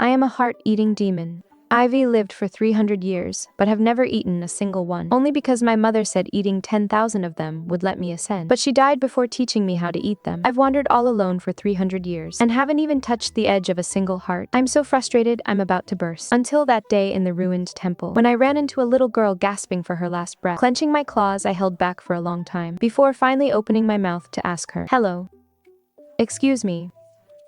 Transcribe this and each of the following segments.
I am a heart-eating demon. Ivy lived for 300 years, but have never eaten a single one, only because my mother said eating 10,000 of them would let me ascend. But she died before teaching me how to eat them. I've wandered all alone for 300 years, and haven't even touched the edge of a single heart. I'm so frustrated, I'm about to burst. Until that day in the ruined temple, when I ran into a little girl gasping for her last breath. Clenching my claws, I held back for a long time, before finally opening my mouth to ask her, "Hello. Excuse me.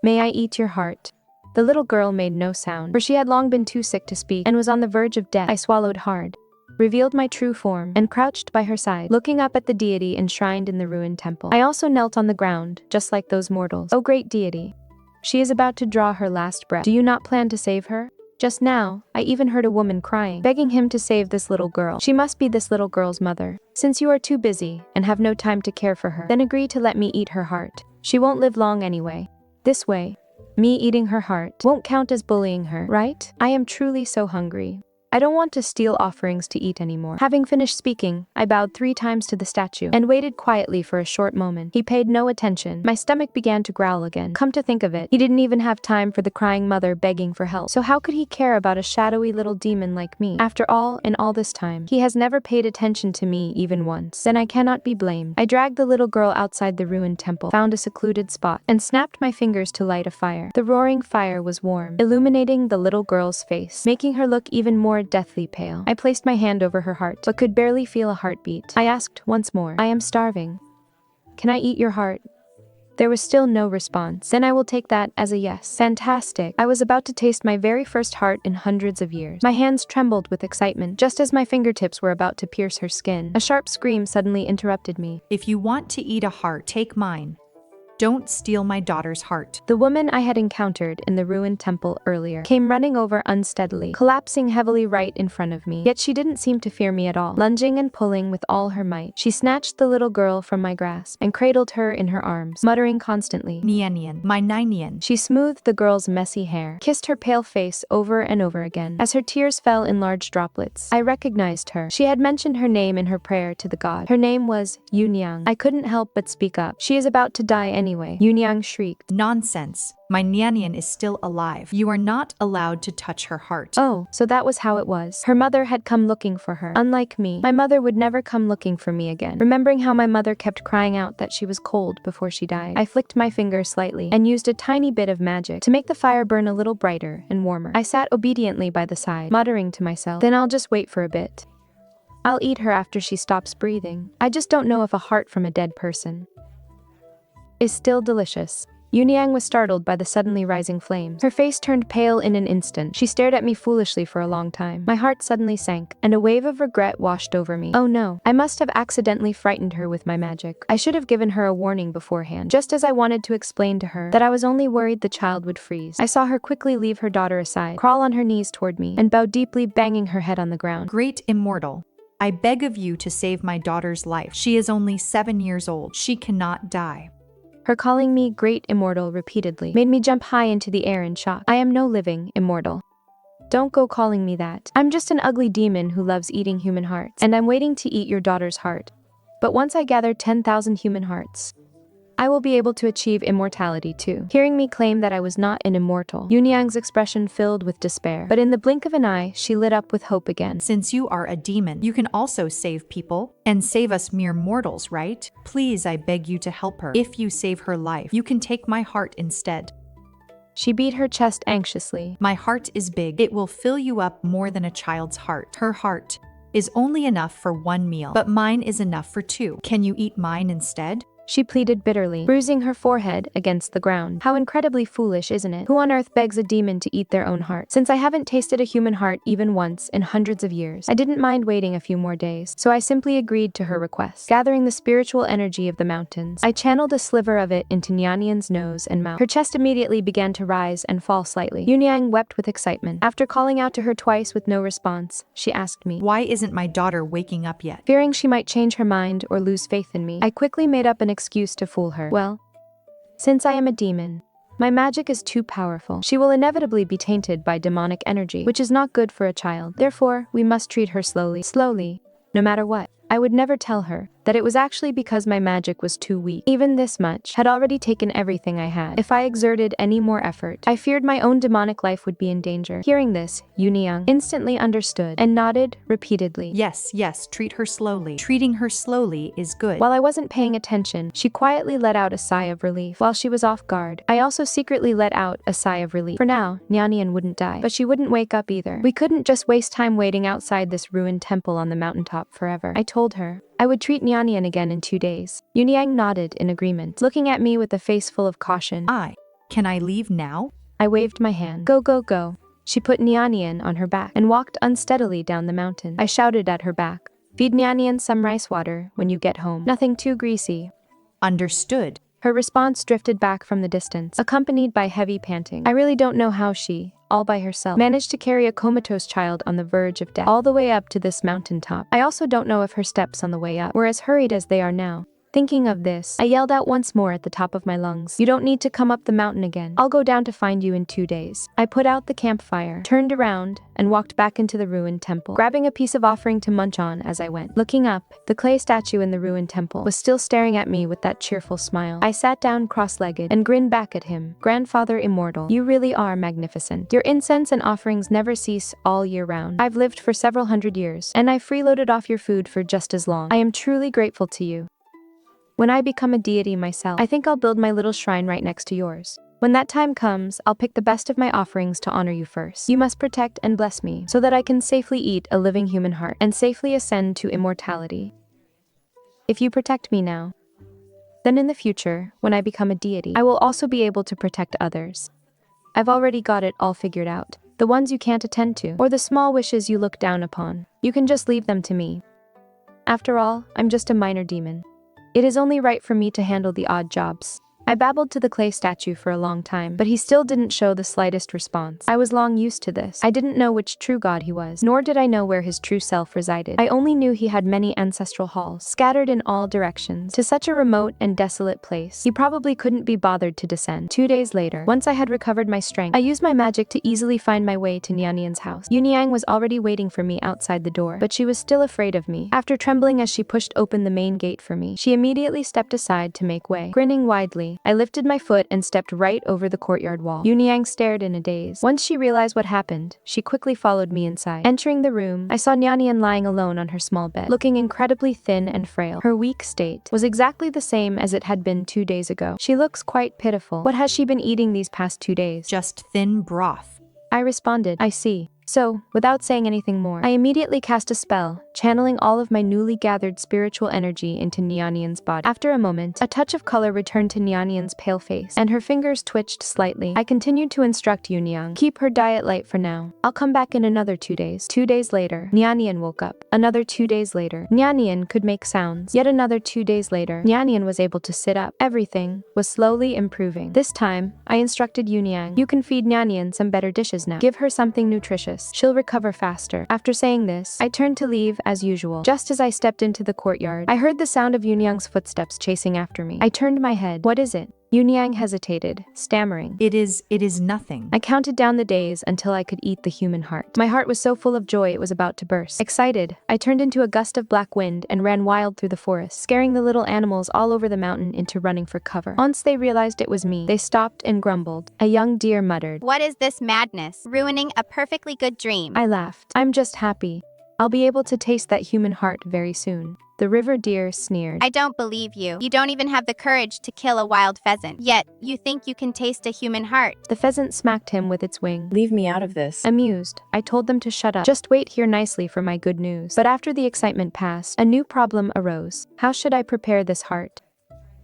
May I eat your heart?" The little girl made no sound, for she had long been too sick to speak, and was on the verge of death. I swallowed hard, revealed my true form, and crouched by her side, looking up at the deity enshrined in the ruined temple. I also knelt on the ground, just like those mortals. "Oh great deity. She is about to draw her last breath. Do you not plan to save her? Just now, I even heard a woman crying, begging him to save this little girl. She must be this little girl's mother. Since you are too busy, and have no time to care for her, then agree to let me eat her heart. She won't live long anyway. This way. Me eating her heart won't count as bullying her, right? I am truly so hungry. I don't want to steal offerings to eat anymore." Having finished speaking, I bowed 3 times to the statue, and waited quietly for a short moment. He paid no attention. My stomach began to growl again. Come to think of it, he didn't even have time for the crying mother begging for help. So how could he care about a shadowy little demon like me? After all, in all this time, he has never paid attention to me even once. Then I cannot be blamed. I dragged the little girl outside the ruined temple, found a secluded spot, and snapped my fingers to light a fire. The roaring fire was warm, illuminating the little girl's face, making her look even more deathly pale. I placed my hand over her heart, but could barely feel a heartbeat. I asked once more, "I am starving. Can I eat your heart?" There was still no response. "Then I will take that as a yes." Fantastic. I was about to taste my very first heart in hundreds of years. My hands trembled with excitement, just as my fingertips were about to pierce her skin. A sharp scream suddenly interrupted me. "If you want to eat a heart, take mine. Don't steal my daughter's heart." The woman I had encountered in the ruined temple earlier came running over unsteadily, collapsing heavily right in front of me. Yet she didn't seem to fear me at all. Lunging and pulling with all her might, she snatched the little girl from my grasp and cradled her in her arms, muttering constantly, "Niannian, my Niannian." She smoothed the girl's messy hair, kissed her pale face over and over again. As her tears fell in large droplets, I recognized her. She had mentioned her name in her prayer to the god. Her name was Yuniang. I couldn't help but speak up. "She is about to die anyway," Yuniang shrieked. "Nonsense. My Niannian is still alive. You are not allowed to touch her heart." Oh, so that was how it was. Her mother had come looking for her. Unlike me, my mother would never come looking for me again. Remembering how my mother kept crying out that she was cold before she died, I flicked my finger slightly and used a tiny bit of magic to make the fire burn a little brighter and warmer. I sat obediently by the side, muttering to myself, "Then I'll just wait for a bit. I'll eat her after she stops breathing. I just don't know if a heart from a dead person is still delicious." Yuniang was startled by the suddenly rising flames. Her face turned pale in an instant. She stared at me foolishly for a long time. My heart suddenly sank, and a wave of regret washed over me. Oh no, I must have accidentally frightened her with my magic. I should have given her a warning beforehand, just as I wanted to explain to her that I was only worried the child would freeze. I saw her quickly leave her daughter aside, crawl on her knees toward me, and bow deeply, banging her head on the ground. "Great immortal, I beg of you to save my daughter's life. She is only 7 years old. She cannot die." Her calling me great immortal repeatedly made me jump high into the air in shock. I am no living immortal. Don't go calling me that. I'm just an ugly demon who loves eating human hearts, and I'm waiting to eat your daughter's heart. But once I gather 10,000 human hearts, I will be able to achieve immortality too. Hearing me claim that I was not an immortal, Yuniang's expression filled with despair, but in the blink of an eye, she lit up with hope again. "Since you are a demon, you can also save people, and save us mere mortals, right? Please, I beg you to help her. If you save her life, you can take my heart instead." She beat her chest anxiously. "My heart is big. It will fill you up more than a child's heart. Her heart is only enough for 1 meal, but mine is enough for 2. Can you eat mine instead?" She pleaded bitterly, bruising her forehead against the ground. How incredibly foolish, isn't it? Who on earth begs a demon to eat their own heart? Since I haven't tasted a human heart even once in hundreds of years, I didn't mind waiting a few more days, so I simply agreed to her request. Gathering the spiritual energy of the mountains, I channeled a sliver of it into Niannian's nose and mouth. Her chest immediately began to rise and fall slightly. Yuniang wept with excitement. After calling out to her twice with no response, she asked me, "Why isn't my daughter waking up yet?" Fearing she might change her mind or lose faith in me, I quickly made up an excuse to fool her. Well, since I am a demon, my magic is too powerful. She will inevitably be tainted by demonic energy, which is not good for a child. Therefore, we must treat her slowly, no matter what. I would never tell her that it was actually because my magic was too weak. Even this much had already taken everything I had. If I exerted any more effort, I feared my own demonic life would be in danger. Hearing this, Yuniang instantly understood and nodded repeatedly. Yes, yes, treat her slowly. Treating her slowly is good. While I wasn't paying attention, she quietly let out a sigh of relief. While she was off guard, I also secretly let out a sigh of relief. For now, Niannian wouldn't die, but she wouldn't wake up either. We couldn't just waste time waiting outside this ruined temple on the mountaintop forever. I told her I would treat Niannian again in 2 days. Yuniang nodded in agreement, looking at me with a face full of caution. Can I leave now? I waved my hand. Go, go, go. She put Niannian on her back and walked unsteadily down the mountain. I shouted at her back. Feed Niannian some rice water when you get home. Nothing too greasy. Understood. Her response drifted back from the distance, accompanied by heavy panting. I really don't know how she, all by herself, managed to carry a comatose child on the verge of death all the way up to this mountaintop. I also don't know if her steps on the way up were as hurried as they are now. Thinking of this, I yelled out once more at the top of my lungs. You don't need to come up the mountain again. I'll go down to find you in 2 days. I put out the campfire, turned around, and walked back into the ruined temple, grabbing a piece of offering to munch on as I went. Looking up, the clay statue in the ruined temple was still staring at me with that cheerful smile. I sat down cross-legged and grinned back at him. Grandfather Immortal, you really are magnificent. Your incense and offerings never cease all year round. I've lived for several hundred years, and I freeloaded off your food for just as long. I am truly grateful to you. When I become a deity myself, I think I'll build my little shrine right next to yours. When that time comes, I'll pick the best of my offerings to honor you first. You must protect and bless me, so that I can safely eat a living human heart and safely ascend to immortality. If you protect me now, then in the future, when I become a deity, I will also be able to protect others. I've already got it all figured out. The ones you can't attend to, or the small wishes you look down upon, you can just leave them to me. After all, I'm just a minor demon. It is only right for me to handle the odd jobs. I babbled to the clay statue for a long time, but he still didn't show the slightest response. I was long used to this. I didn't know which true god he was, nor did I know where his true self resided. I only knew he had many ancestral halls, scattered in all directions. To such a remote and desolate place, he probably couldn't be bothered to descend. 2 days later, once I had recovered my strength, I used my magic to easily find my way to Niannian's house. Yuniang was already waiting for me outside the door, but she was still afraid of me. After trembling as she pushed open the main gate for me, she immediately stepped aside to make way. Grinning widely, I lifted my foot and stepped right over the courtyard wall. Yuniang stared in a daze. Once she realized what happened, she quickly followed me inside. Entering the room, I saw Niannian lying alone on her small bed, looking incredibly thin and frail. Her weak state was exactly the same as it had been 2 days ago. She looks quite pitiful. What has she been eating these past 2 days? Just thin broth. I responded, I see. So, without saying anything more, I immediately cast a spell, channeling all of my newly gathered spiritual energy into Niannian's body. After a moment, a touch of color returned to Niannian's pale face, and her fingers twitched slightly. I continued to instruct Yuniang, keep her diet light for now. I'll come back in another 2 days. 2 days later, Niannian woke up. Another 2 days later, Niannian could make sounds. Yet another 2 days later, Niannian was able to sit up. Everything was slowly improving. This time, I instructed Yuniang, you can feed Niannian some better dishes now. Give her something nutritious. She'll recover faster. After saying this, I turned to leave as usual. Just as I stepped into the courtyard, I heard the sound of Yuniang's footsteps chasing after me. I turned my head. What is it? Yuniang hesitated, stammering. It is nothing. I counted down the days until I could eat the human heart. My heart was so full of joy it was about to burst. Excited, I turned into a gust of black wind and ran wild through the forest, scaring the little animals all over the mountain into running for cover. Once they realized it was me, they stopped and grumbled. A young deer muttered, What is this madness? Ruining a perfectly good dream. I laughed. I'm just happy. I'll be able to taste that human heart very soon. The river deer sneered. I don't believe you. You don't even have the courage to kill a wild pheasant. Yet, you think you can taste a human heart. The pheasant smacked him with its wing. Leave me out of this. Amused, I told them to shut up. Just wait here nicely for my good news. But after the excitement passed, a new problem arose. How should I prepare this heart?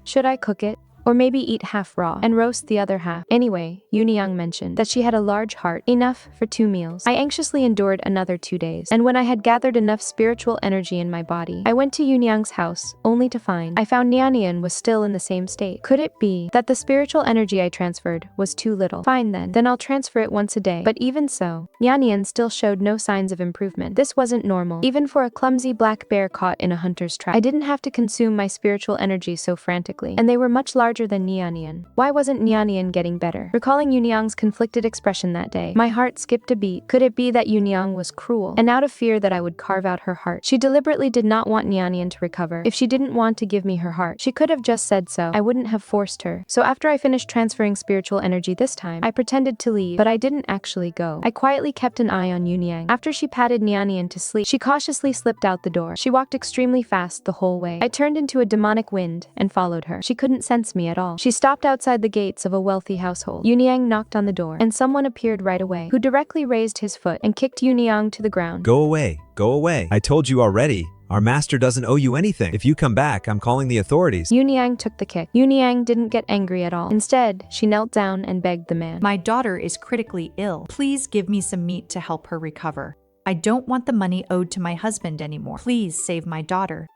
Should I cook it? Or maybe eat half raw and roast the other half. Anyway, Yuniang mentioned that she had a large heart, enough for 2 meals. I anxiously endured another 2 days, and when I had gathered enough spiritual energy in my body, I went to Yuniang's house, only to find I found Niannian was still in the same state. Could it be that the spiritual energy I transferred was too little? Fine then I'll transfer it once a day. But even so, Niannian still showed no signs of improvement. This wasn't normal, even for a clumsy black bear caught in a hunter's trap. I didn't have to consume my spiritual energy so frantically, and they were much larger larger than Niannian. Why wasn't Niannian getting better? Recalling Yuniang's conflicted expression that day, my heart skipped a beat. Could it be that Yuniang was cruel? And out of fear that I would carve out her heart, she deliberately did not want Niannian to recover. If she didn't want to give me her heart, she could have just said so. I wouldn't have forced her. So after I finished transferring spiritual energy this time, I pretended to leave, but I didn't actually go. I quietly kept an eye on Yuniang. After she patted Niannian to sleep, she cautiously slipped out the door. She walked extremely fast the whole way. I turned into a demonic wind and followed her. She couldn't sense me at all. She stopped outside the gates of a wealthy household. Yuniang knocked on the door, and someone appeared right away, who directly raised his foot and kicked Yuniang to the ground. Go away. Go away. I told you already. Our master doesn't owe you anything. If you come back, I'm calling the authorities. Yuniang took the kick. Yuniang didn't get angry at all. Instead, she knelt down and begged the man. My daughter is critically ill. Please give me some meat to help her recover. I don't want the money owed to my husband anymore. Please save my daughter.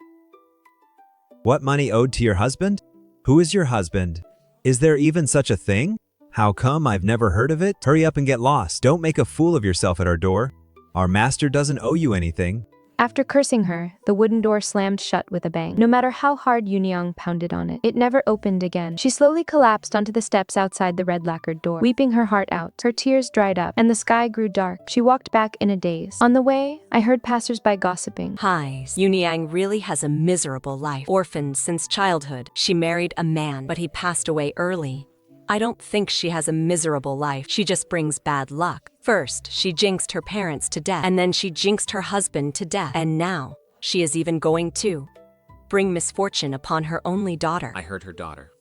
What money owed to your husband? Who is your husband? Is there even such a thing? How come I've never heard of it? Hurry up and get lost. Don't make a fool of yourself at our door. Our master doesn't owe you anything. After cursing her, the wooden door slammed shut with a bang. No matter how hard Yuniang pounded on it, it never opened again. She slowly collapsed onto the steps outside the red lacquered door, weeping her heart out. Her tears dried up, and the sky grew dark. She walked back in a daze. On the way, I heard passersby gossiping. Hi, Yuniang really has a miserable life. Orphaned since childhood. She married a man, but he passed away early. I don't think she has a miserable life. She just brings bad luck. First, she jinxed her parents to death, and then she jinxed her husband to death. And now, she is even going to bring misfortune upon her only daughter. I heard her daughter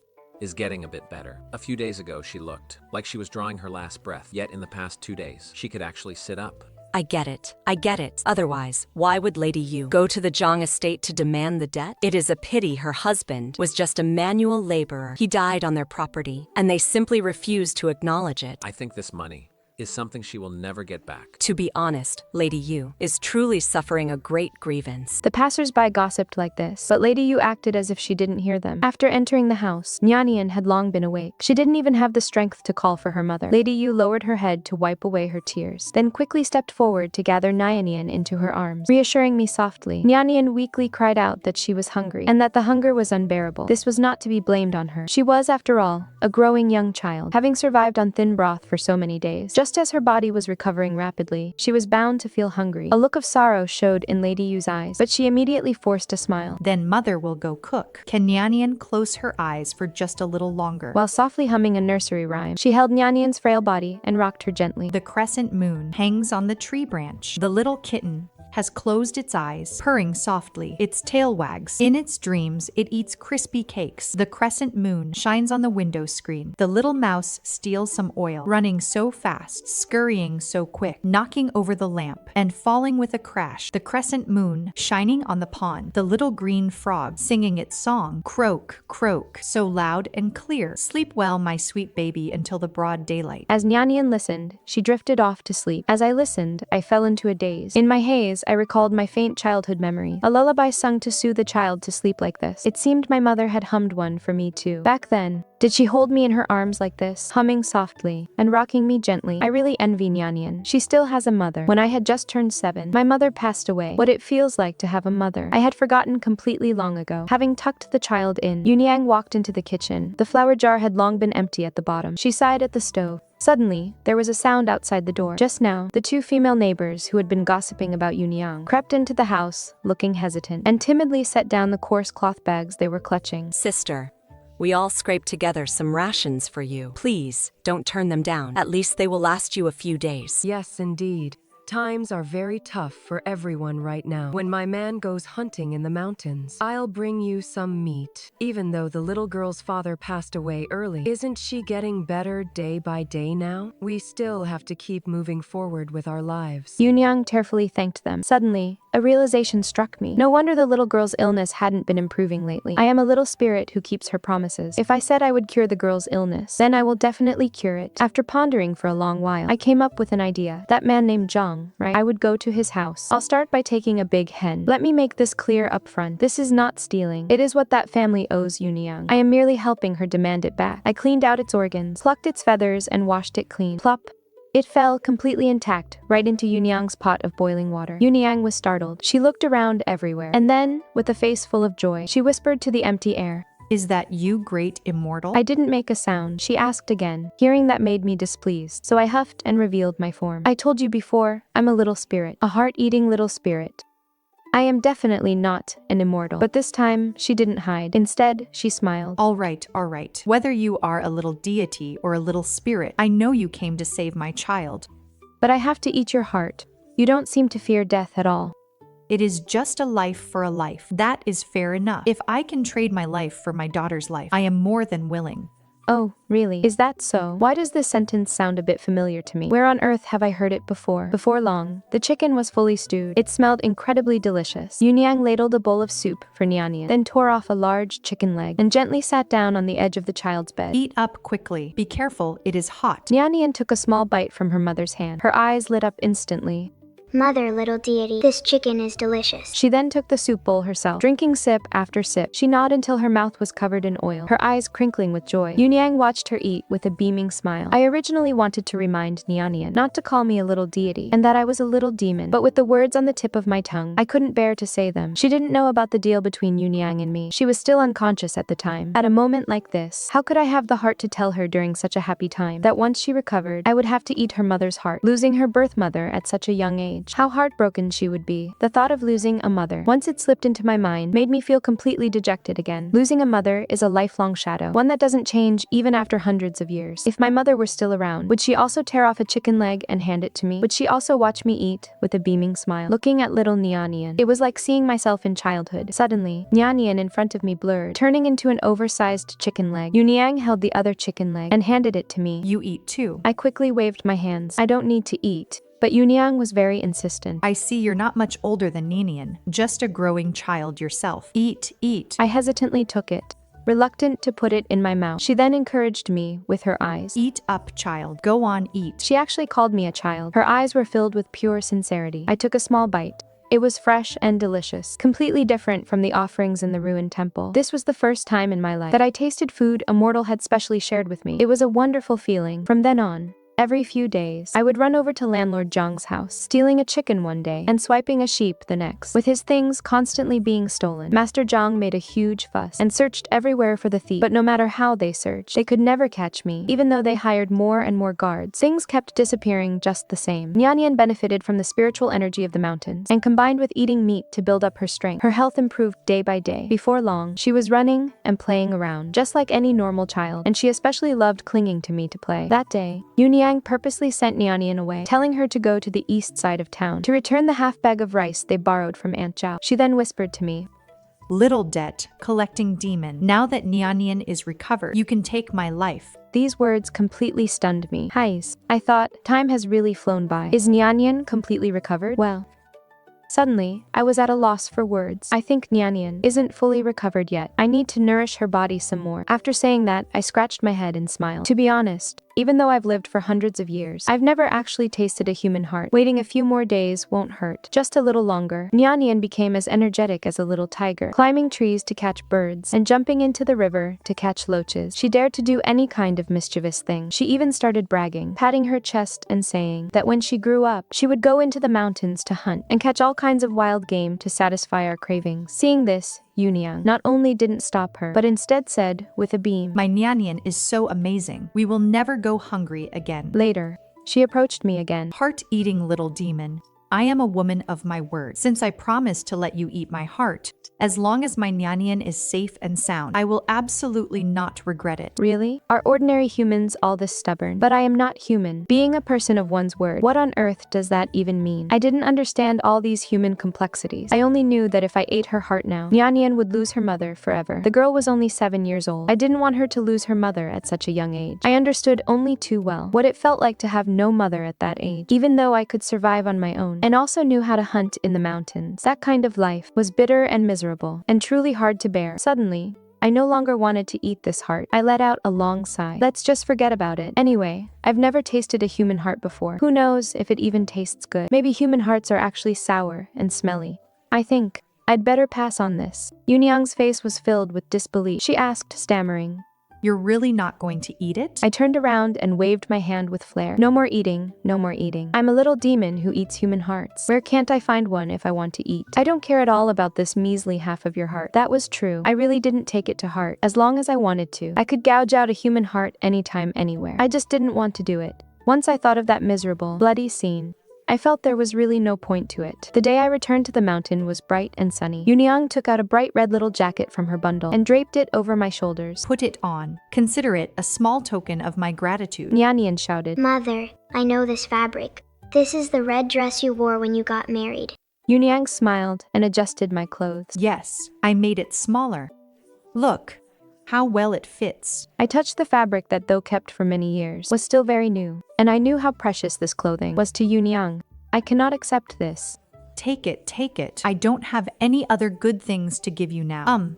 is getting a bit better. A few days ago, she looked like she was drawing her last breath. Yet in the past 2 days, she could actually sit up. I get it. I get it. Otherwise, why would Lady Yu go to the Zhang estate to demand the debt? It is a pity her husband was just a manual laborer. He died on their property, and they simply refused to acknowledge it. I think this money is something she will never get back. To be honest, Lady Yu is truly suffering a great grievance. The passersby gossiped like this, but Lady Yu acted as if she didn't hear them. After entering the house, Niannian had long been awake. She didn't even have the strength to call for her mother. Lady Yu lowered her head to wipe away her tears, then quickly stepped forward to gather Niannian into her arms, reassuring me softly. Niannian weakly cried out that she was hungry, and that the hunger was unbearable. This was not to be blamed on her. She was, after all, a growing young child, having survived on thin broth for so many days. Just as her body was recovering rapidly, she was bound to feel hungry. A look of sorrow showed in Lady Yu's eyes, but she immediately forced a smile. Then mother will go cook. Can Niannian close her eyes for just a little longer? While softly humming a nursery rhyme, she held Niannian's frail body and rocked her gently. The crescent moon hangs on the tree branch. The little kitten has closed its eyes, purring softly. Its tail wags. In its dreams, it eats crispy cakes. The crescent moon shines on the window screen. The little mouse steals some oil, running so fast, scurrying so quick, knocking over the lamp, and falling with a crash. The crescent moon shining on the pond. The little green frog singing its song. Croak, croak, so loud and clear. Sleep well, my sweet baby, until the broad daylight. As Niannian listened, she drifted off to sleep. As I listened, I fell into a daze. In my haze, I recalled my faint childhood memory. A lullaby sung to soothe a child to sleep like this. It seemed my mother had hummed one for me too. Back then, did she hold me in her arms like this, humming softly and rocking me gently? I really envy Niannian. She still has a mother. When I had just turned 7, my mother passed away. What it feels like to have a mother, I had forgotten completely long ago. Having tucked the child in, Yuniang walked into the kitchen. The flour jar had long been empty at the bottom. She sighed at the stove. Suddenly, there was a sound outside the door. Just now, the 2 female neighbors who had been gossiping about Yuniang crept into the house, looking hesitant, and timidly set down the coarse cloth bags they were clutching. Sister, we all scraped together some rations for you. Please, don't turn them down. At least they will last you a few days. Yes, indeed. Times are very tough for everyone right now. When my man goes hunting in the mountains, I'll bring you some meat. Even though the little girl's father passed away early, isn't she getting better day by day now? We still have to keep moving forward with our lives. Yuniang tearfully thanked them. Suddenly, a realization struck me. No wonder the little girl's illness hadn't been improving lately. I am a little spirit who keeps her promises. If I said I would cure the girl's illness, then I will definitely cure it. After pondering for a long while, I came up with an idea. That man named Zhang, right? I would go to his house. I'll start by taking a big hen. Let me make this clear up front. This is not stealing. It is what that family owes Yuniang. I am merely helping her demand it back. I cleaned out its organs, plucked its feathers, and washed it clean. Plop. It fell, completely intact, right into Yuniang's pot of boiling water. Yuniang was startled. She looked around everywhere. And then, with a face full of joy, she whispered to the empty air, Is that you, great immortal? I didn't make a sound. She asked again. Hearing that made me displeased, so I huffed and revealed my form. I told you before, I'm a little spirit. A heart-eating little spirit. I am definitely not an immortal. But this time, she didn't hide. Instead, she smiled. All right. Whether you are a little deity or a little spirit, I know you came to save my child. But I have to eat your heart. You don't seem to fear death at all. It is just a life for a life. That is fair enough. If I can trade my life for my daughter's life, I am more than willing. Oh, really? Is that so? Why does this sentence sound a bit familiar to me? Where on earth have I heard it before? Before long, the chicken was fully stewed. It smelled incredibly delicious. Yuniang ladled a bowl of soup for Niannian, then tore off a large chicken leg and gently sat down on the edge of the child's bed. Eat up quickly. Be careful, it is hot. Niannian took a small bite from her mother's hand. Her eyes lit up instantly. Mother, little deity, this chicken is delicious. She then took the soup bowl herself, drinking sip after sip. She gnawed until her mouth was covered in oil, her eyes crinkling with joy. Yuniang watched her eat with a beaming smile. I originally wanted to remind Niannian not to call me a little deity, and that I was a little demon, but with the words on the tip of my tongue, I couldn't bear to say them. She didn't know about the deal between Yuniang and me. She was still unconscious at the time. At a moment like this, how could I have the heart to tell her during such a happy time that once she recovered, I would have to eat her mother's heart, losing her birth mother at such a young age? How heartbroken she would be. The thought of losing a mother, once it slipped into my mind, made me feel completely dejected again. Losing a mother is a lifelong shadow, one that doesn't change even after hundreds of years. If my mother were still around, would she also tear off a chicken leg and hand it to me? Would she also watch me eat with a beaming smile? Looking at little Niannian, it was like seeing myself in childhood. Suddenly, Niannian in front of me blurred, turning into an oversized chicken leg. Yuniang held the other chicken leg and handed it to me. You eat too. I quickly waved my hands. I don't need to eat. But Yuniang was very insistent. I see you're not much older than Niannian, just a growing child yourself. Eat. I hesitantly took it, reluctant to put it in my mouth. She then encouraged me with her eyes. Eat up, child. Go on, eat. She actually called me a child. Her eyes were filled with pure sincerity. I took a small bite. It was fresh and delicious, completely different from the offerings in the ruined temple. This was the first time in my life that I tasted food a mortal had specially shared with me. It was a wonderful feeling. From then on, every few days, I would run over to landlord Zhang's house, stealing a chicken one day and swiping a sheep the next. With his things constantly being stolen, Master Zhang made a huge fuss and searched everywhere for the thief. But no matter how they searched, they could never catch me, even though they hired more and more guards. Things kept disappearing just the same. Niannian benefited from the spiritual energy of the mountains, and combined with eating meat to build up her strength, her health improved day by day. Before long, she was running and playing around, just like any normal child, and she especially loved clinging to me to play. That day, Yuniang purposely sent Niannian away, telling her to go to the east side of town to return the half bag of rice they borrowed from Aunt Zhao. She then whispered to me, Little debt collecting demon, now that Niannian is recovered, you can take my life. These words completely stunned me. Heis, I thought, time has really flown by. Is Niannian completely recovered? Well, suddenly, I was at a loss for words. I think Niannian isn't fully recovered yet. I need to nourish her body some more. After saying that, I scratched my head and smiled. To be honest, even though I've lived for hundreds of years, I've never actually tasted a human heart. Waiting a few more days won't hurt. Just a little longer. Niannian became as energetic as a little tiger, climbing trees to catch birds and jumping into the river to catch loaches. She dared to do any kind of mischievous thing. She even started bragging, patting her chest and saying that when she grew up, she would go into the mountains to hunt and catch all kinds of wild game to satisfy our cravings. Seeing this, Yuniang not only didn't stop her, but instead said, with a beam, My Niannian is so amazing. We will never go hungry again. Later, she approached me again. Heart-eating little demon. I am a woman of my word. Since I promised to let you eat my heart, as long as my Niannian is safe and sound, I will absolutely not regret it. Really? Are ordinary humans all this stubborn? But I am not human. Being a person of one's word, what on earth does that even mean? I didn't understand all these human complexities. I only knew that if I ate her heart now, Niannian would lose her mother forever. The girl was only 7 years old. I didn't want her to lose her mother at such a young age. I understood only too well what it felt like to have no mother at that age, even though I could survive on my own, and also knew how to hunt in the mountains. That kind of life was bitter and miserable, and truly hard to bear. Suddenly, I no longer wanted to eat this heart. I let out a long sigh. Let's just forget about it. Anyway, I've never tasted a human heart before. Who knows if it even tastes good? Maybe human hearts are actually sour and smelly. I think I'd better pass on this. Yuniang's face was filled with disbelief. She asked, stammering, You're really not going to eat it? I turned around and waved my hand with flair. No more eating, no more eating. I'm a little demon who eats human hearts. Where can't I find one if I want to eat? I don't care at all about this measly half of your heart. That was true. I really didn't take it to heart. As long as I wanted to, I could gouge out a human heart anytime, anywhere. I just didn't want to do it. Once I thought of that miserable, bloody scene, I felt there was really no point to it. The day I returned to the mountain was bright and sunny. Yuniang took out a bright red little jacket from her bundle and draped it over my shoulders. Put it on. Consider it a small token of my gratitude. Niannian shouted. Mother, I know this fabric. This is the red dress you wore when you got married. Yuniang smiled and adjusted my clothes. Yes, I made it smaller. Look how well it fits. I touched the fabric that, though kept for many years, was still very new, and I knew how precious this clothing was to Yuniang. I cannot accept this. Take it, take it. I don't have any other good things to give you now.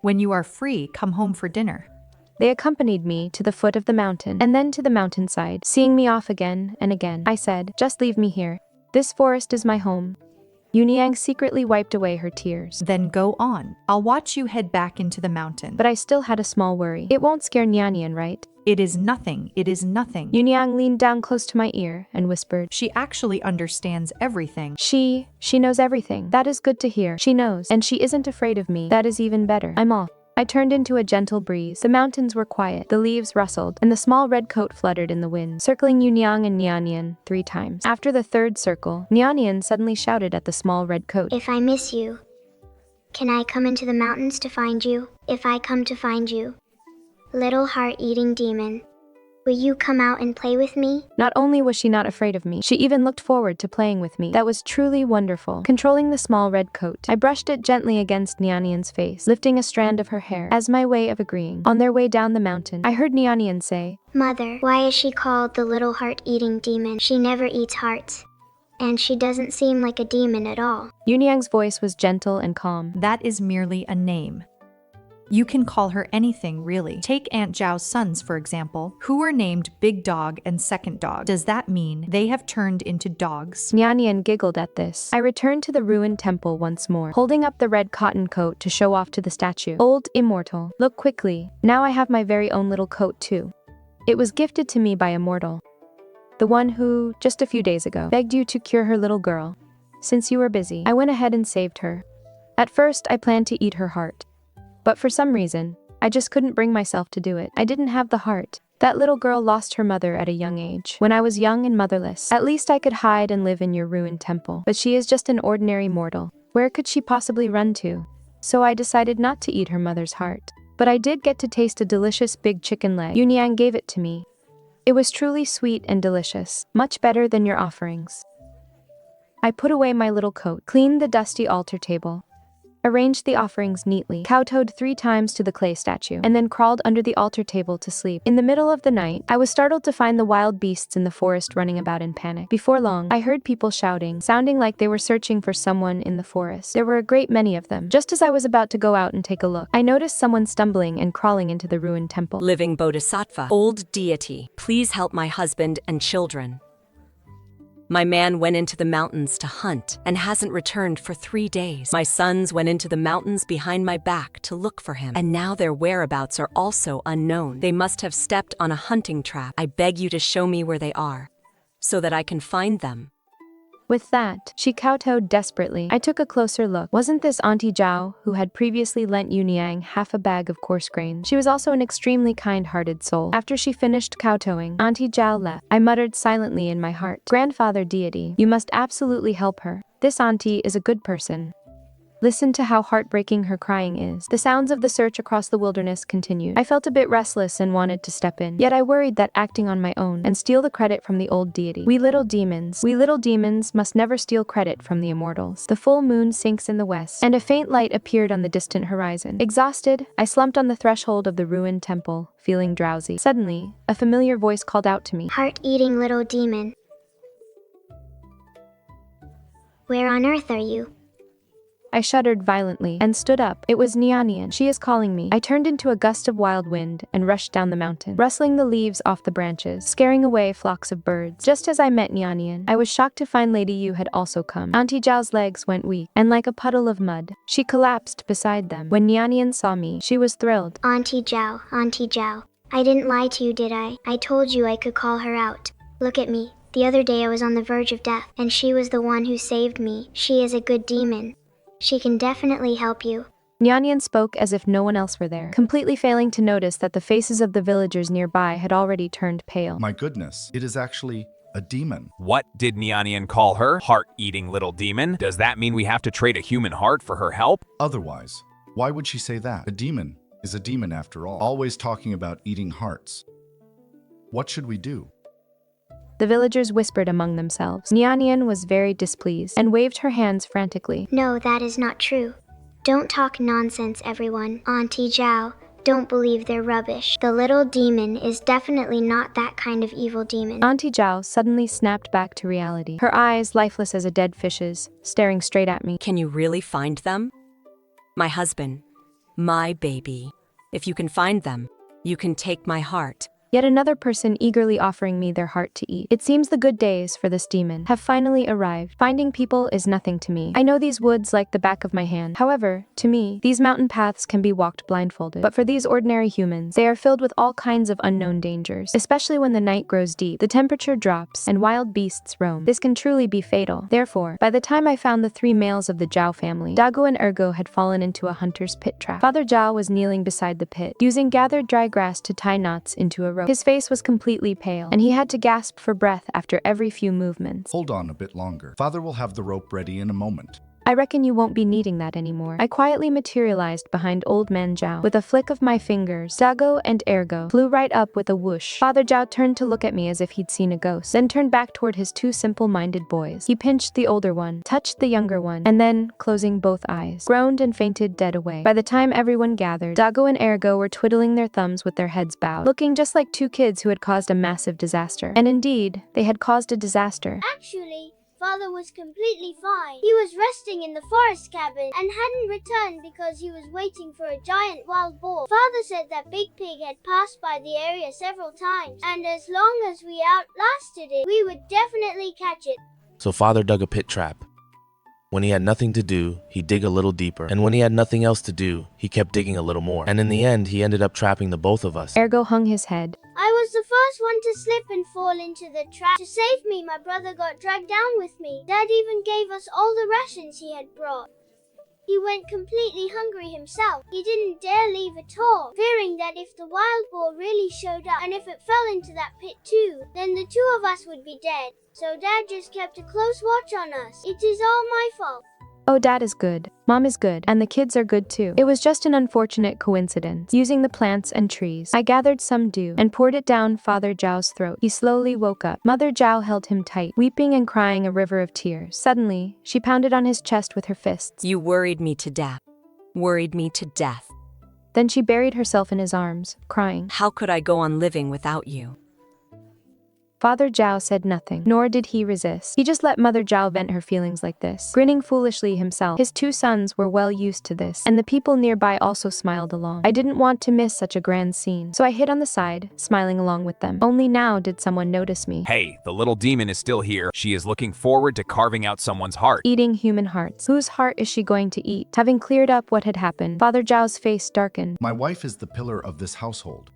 When you are free, come home for dinner. They accompanied me to the foot of the mountain, and then to the mountainside, seeing me off again and again. I said, just leave me here. This forest is my home. Yuniang secretly wiped away her tears. Then go on. I'll watch you head back into the mountain. But I still had a small worry. It won't scare Niannian, right? It is nothing. It is nothing. Yuniang leaned down close to my ear and whispered. She actually understands everything. She knows everything. That is good to hear. She knows. And she isn't afraid of me. That is even better. I'm off. I turned into a gentle breeze. The mountains were quiet, the leaves rustled, and the small red coat fluttered in the wind, circling Yuniang and Niannian 3 times. After the 3rd circle, Niannian suddenly shouted at the small red coat. If I miss you, can I come into the mountains to find you? If I come to find you, little heart-eating demon, will you come out and play with me? Not only was she not afraid of me, she even looked forward to playing with me. That was truly wonderful. Controlling the small red coat, I brushed it gently against Niannian's face, lifting a strand of her hair, as my way of agreeing. On their way down the mountain, I heard Niannian say, Mother, why is she called the little heart-eating demon? She never eats hearts, and she doesn't seem like a demon at all. Yuniang's voice was gentle and calm. That is merely a name. You can call her anything, really. Take Aunt Zhao's sons, for example, who were named Big Dog and Second Dog. Does that mean they have turned into dogs? Niannian giggled at this. I returned to the ruined temple once more, holding up the red cotton coat to show off to the statue. Old immortal, look quickly. Now I have my very own little coat too. It was gifted to me by Immortal, the one who, just a few days ago, begged you to cure her little girl. Since you were busy, I went ahead and saved her. At first, I planned to eat her heart. But for some reason, I just couldn't bring myself to do it. I didn't have the heart. That little girl lost her mother at a young age. When I was young and motherless, at least I could hide and live in your ruined temple. But she is just an ordinary mortal. Where could she possibly run to? So I decided not to eat her mother's heart. But I did get to taste a delicious big chicken leg. Yuniang gave it to me. It was truly sweet and delicious, much better than your offerings. I put away my little coat, cleaned the dusty altar table, arranged the offerings neatly, kowtowed 3 times to the clay statue, and then crawled under the altar table to sleep. In the middle of the night, I was startled to find the wild beasts in the forest running about in panic. Before long, I heard people shouting, sounding like they were searching for someone in the forest. There were a great many of them. Just as I was about to go out and take a look, I noticed someone stumbling and crawling into the ruined temple. Living Bodhisattva, old deity, please help my husband and children. My man went into the mountains to hunt and hasn't returned for 3 days. My sons went into the mountains behind my back to look for him, and now their whereabouts are also unknown. They must have stepped on a hunting trap. I beg you to show me where they are, so that I can find them. With that, she kowtowed desperately. I took a closer look. Wasn't this Auntie Zhao, who had previously lent Yuniang half a bag of coarse grains? She was also an extremely kind-hearted soul. After she finished kowtowing, Auntie Zhao left. I muttered silently in my heart, Grandfather deity, you must absolutely help her. This auntie is a good person. Listen to how heartbreaking her crying is. The sounds of the search across the wilderness continued. I felt a bit restless and wanted to step in. Yet I worried that acting on my own and steal the credit from the old deity. We little demons must never steal credit from the immortals. The full moon sinks in the west, and a faint light appeared on the distant horizon. Exhausted, I slumped on the threshold of the ruined temple, feeling drowsy. Suddenly, a familiar voice called out to me. Heart-eating little demon. Where on earth are you? I shuddered violently and stood up. It was Niannian. She is calling me. I turned into a gust of wild wind and rushed down the mountain, rustling the leaves off the branches, scaring away flocks of birds. Just as I met Niannian, I was shocked to find Lady Yu had also come. Auntie Zhao's legs went weak, and like a puddle of mud, she collapsed beside them. When Niannian saw me, she was thrilled. Auntie Zhao, Auntie Zhao. I didn't lie to you, did I? I told you I could call her out. Look at me. The other day I was on the verge of death, and she was the one who saved me. She is a good demon. She can definitely help you. Niannian spoke as if no one else were there, completely failing to notice that the faces of the villagers nearby had already turned pale. My goodness, it is actually a demon. What did Niannian call her? Heart-eating little demon? Does that mean we have to trade a human heart for her help? Otherwise, why would she say that? A demon is a demon after all, always talking about eating hearts. What should we do? The villagers whispered among themselves. Niannian was very displeased and waved her hands frantically. No, that is not true. Don't talk nonsense, everyone. Auntie Zhao, don't believe their rubbish. The little demon is definitely not that kind of evil demon. Auntie Zhao suddenly snapped back to reality, her eyes lifeless as a dead fish's, staring straight at me. Can you really find them? My husband, my baby. If you can find them, you can take my heart. Yet another person eagerly offering me their heart to eat. It seems the good days for this demon have finally arrived. Finding people is nothing to me. I know these woods like the back of my hand. However, to me, these mountain paths can be walked blindfolded. But for these ordinary humans, they are filled with all kinds of unknown dangers. Especially when the night grows deep, the temperature drops, and wild beasts roam. This can truly be fatal. Therefore, by the time I found the 3 males of the Zhao family, Dago and Ergo had fallen into a hunter's pit trap. Father Zhao was kneeling beside the pit, using gathered dry grass to tie knots into a rope. His face was completely pale, and he had to gasp for breath after every few movements. Hold on a bit longer. Father will have the rope ready in a moment. I reckon you won't be needing that anymore. I quietly materialized behind Old Man Zhao. With a flick of my fingers, Dago and Ergo flew right up with a whoosh. Father Zhao turned to look at me as if he'd seen a ghost, then turned back toward his 2 simple-minded boys. He pinched the older one, touched the younger one, and then, closing both eyes, groaned and fainted dead away. By the time everyone gathered, Dago and Ergo were twiddling their thumbs with their heads bowed, looking just like 2 kids who had caused a massive disaster. And indeed, they had caused a disaster. Actually, Father was completely fine. He was resting in the forest cabin and hadn't returned because he was waiting for a giant wild boar. Father said that Big Pig had passed by the area several times, and as long as we outlasted it, we would definitely catch it. So Father dug a pit trap. When he had nothing to do, he'd dig a little deeper. And when he had nothing else to do, he kept digging a little more. And in the end, he ended up trapping the both of us. Ergo hung his head. I was the first one to slip and fall into the trap. To save me, my brother got dragged down with me. Dad even gave us all the rations he had brought. He went completely hungry himself. He didn't dare leave at all, fearing that if the wild boar really showed up, and if it fell into that pit too, then the 2 of us would be dead. So Dad just kept a close watch on us. It is all my fault. Oh, Dad is good, Mom is good, and the kids are good too. It was just an unfortunate coincidence. Using the plants and trees, I gathered some dew and poured it down Father Zhao's throat. He slowly woke up. Mother Zhao held him tight, weeping and crying a river of tears. Suddenly, she pounded on his chest with her fists. You worried me to death. Worried me to death. Then she buried herself in his arms, crying. How could I go on living without you? Father Zhao said nothing, nor did he resist. He just let Mother Zhao vent her feelings like this, grinning foolishly himself. His 2 sons were well used to this, and the people nearby also smiled along. I didn't want to miss such a grand scene, so I hid on the side, smiling along with them. Only now did someone notice me. Hey, the little demon is still here. She is looking forward to carving out someone's heart. Eating human hearts. Whose heart is she going to eat? Having cleared up what had happened, Father Zhao's face darkened. My wife is the pillar of this household.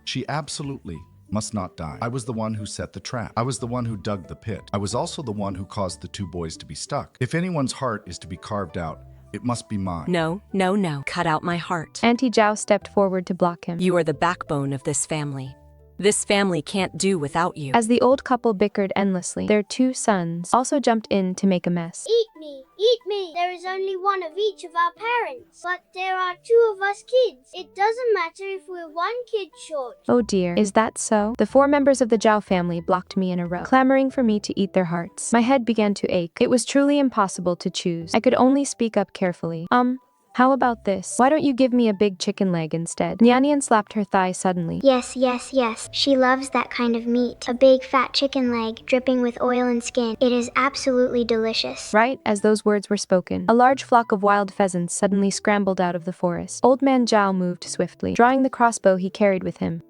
She absolutely must not die. I was the one who set the trap. I was the one who dug the pit. I was also the one who caused the 2 boys to be stuck. If anyone's heart is to be carved out, it must be mine. No, no, no. Cut out my heart. Auntie Zhao stepped forward to block him. You are the backbone of this family. This family can't do without you. As the old couple bickered endlessly, their 2 sons also jumped in to make a mess. Eat me, eat me. There is only one of each of our parents, but there are 2 of us kids. It doesn't matter if we're 1 kid short. Oh dear, is that so? The 4 members of the Zhao family blocked me in a row, clamoring for me to eat their hearts. My head began to ache. It was truly impossible to choose. I could only speak up carefully. How about this? Why don't you give me a big chicken leg instead? Niannian slapped her thigh suddenly. Yes, yes, yes. She loves that kind of meat. A big fat chicken leg, dripping with oil and skin. It is absolutely delicious. Right as those words were spoken, a large flock of wild pheasants suddenly scrambled out of the forest. Old Man Zhao moved swiftly, drawing the crossbow he carried with him.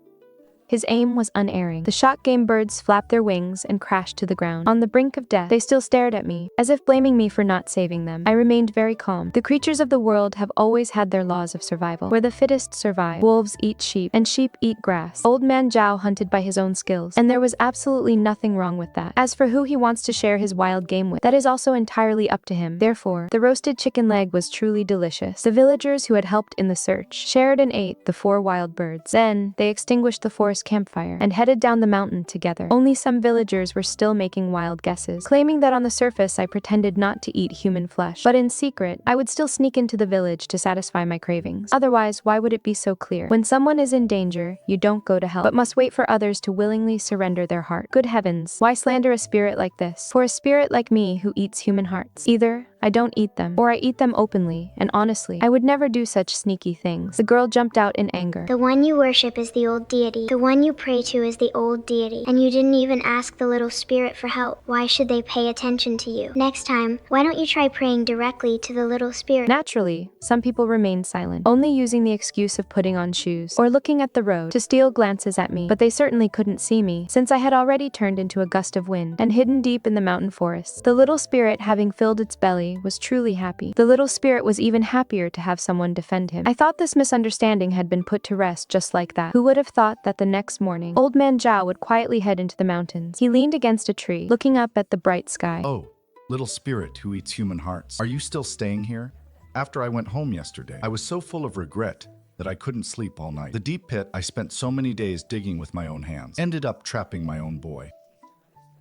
His aim was unerring. The shock game birds flapped their wings and crashed to the ground. On the brink of death, they still stared at me, as if blaming me for not saving them. I remained very calm. The creatures of the world have always had their laws of survival, where the fittest survive. Wolves eat sheep, and sheep eat grass. Old man Zhao hunted by his own skills, and there was absolutely nothing wrong with that. As for who he wants to share his wild game with, that is also entirely up to him. Therefore, the roasted chicken leg was truly delicious. The villagers who had helped in the search shared and ate the 4 wild birds. Then, they extinguished the forest campfire and headed down the mountain together. Only some villagers were still making wild guesses, claiming that on the surface I pretended not to eat human flesh, but in secret, I would still sneak into the village to satisfy my cravings. Otherwise, why would it be so clear? When someone is in danger, you don't go to help, but must wait for others to willingly surrender their heart. Good heavens, why slander a spirit like this? For a spirit like me who eats human hearts. Either I don't eat them, or I eat them openly, and honestly, I would never do such sneaky things. The girl jumped out in anger. The one you worship is the old deity. The one you pray to is the old deity. And you didn't even ask the little spirit for help. Why should they pay attention to you? Next time, why don't you try praying directly to the little spirit? Naturally, some people remained silent, only using the excuse of putting on shoes, or looking at the road, to steal glances at me, but they certainly couldn't see me, since I had already turned into a gust of wind, and hidden deep in the mountain forests. The little spirit, having filled its belly, was truly happy. The little spirit was even happier to have someone defend him. I thought this misunderstanding had been put to rest just like that. Who would have thought that the next morning, old man Zhao would quietly head into the mountains. He leaned against a tree, looking up at the bright sky. Oh, little spirit who eats human hearts. Are you still staying here? After I went home yesterday, I was so full of regret that I couldn't sleep all night. The deep pit I spent so many days digging with my own hands ended up trapping my own boy.